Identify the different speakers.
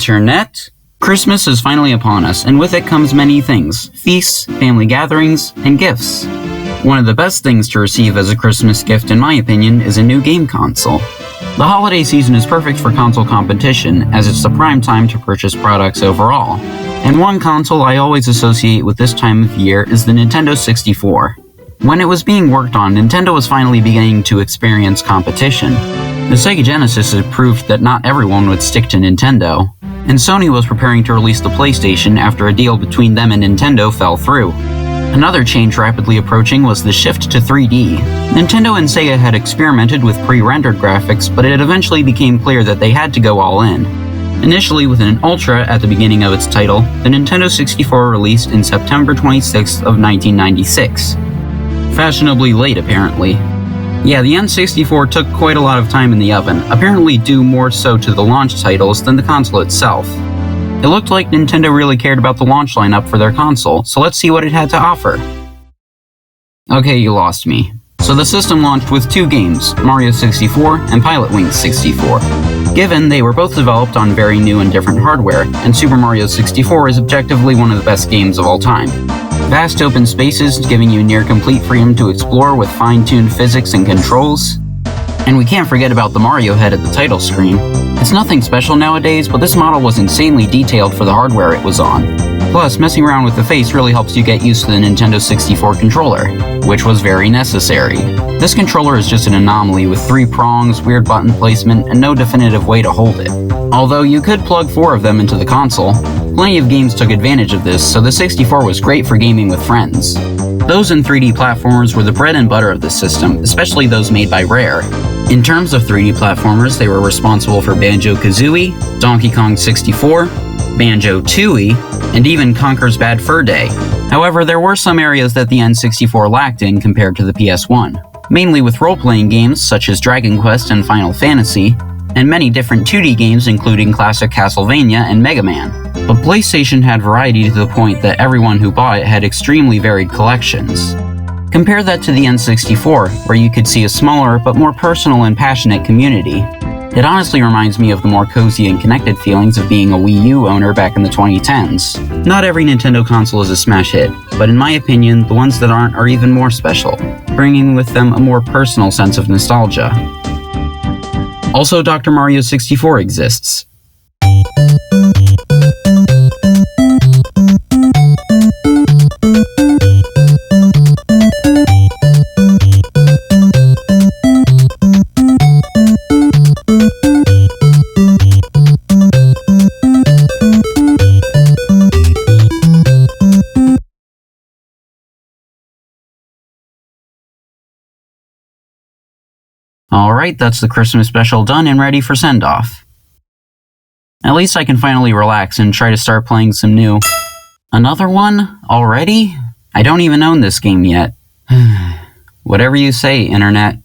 Speaker 1: Internet! Christmas is finally upon us, and with it comes many things: feasts, family gatherings, and gifts. One of the best things to receive as a Christmas gift, in my opinion, is a new game console. The holiday season is perfect for console competition, as it's the prime time to purchase products overall. And one console I always associate with this time of year is the Nintendo 64. When it was being worked on, Nintendo was finally beginning to experience competition. The Sega Genesis had proved that not everyone would stick to Nintendo, and Sony was preparing to release the PlayStation after a deal between them and Nintendo fell through. Another change rapidly approaching was the shift to 3D. Nintendo and Sega had experimented with pre-rendered graphics, but it eventually became clear that they had to go all in. Initially with an Ultra at the beginning of its title, the Nintendo 64 released in September 26th of 1996. Fashionably late, apparently. Yeah, the N64 took quite a lot of time in the oven, apparently due more so to the launch titles than the console itself. It looked like Nintendo really cared about the launch lineup for their console, so let's see what it had to offer. Okay, you lost me. So the system launched with two games, Mario 64 and Pilotwings 64. Given they were both developed on very new and different hardware, and Super Mario 64 is objectively one of the best games of all time. Vast open spaces giving you near complete freedom to explore with fine-tuned physics and controls. And we can't forget about the Mario head at the title screen. It's nothing special nowadays, but this model was insanely detailed for the hardware it was on. Plus, messing around with the face really helps you get used to the Nintendo 64 controller, which was very necessary. This controller is just an anomaly with 3 prongs, weird button placement, and no definitive way to hold it. Although you could plug 4 of them into the console, plenty of games took advantage of this, so the 64 was great for gaming with friends. Those in 3D platformers were the bread and butter of this system, especially those made by Rare. In terms of 3D platformers, they were responsible for Banjo-Kazooie, Donkey Kong 64, Banjo-Tooie, and even Conker's Bad Fur Day. However, there were some areas that the N64 lacked in compared to the PS1, mainly with role-playing games such as Dragon Quest and Final Fantasy, and many different 2D games including classic Castlevania and Mega Man. But PlayStation had variety to the point that everyone who bought it had extremely varied collections. Compare that to the N64, where you could see a smaller but more personal and passionate community. It honestly reminds me of the more cozy and connected feelings of being a Wii U owner back in the 2010s. Not every Nintendo console is a smash hit, but in my opinion, the ones that aren't are even more special, bringing with them a more personal sense of nostalgia. Also, Dr. Mario 64 exists. Alright, that's the Christmas special done and ready for send-off. At least I can finally relax and try to start playing some new... Another one? Already? I don't even own this game yet. Whatever you say, Internet.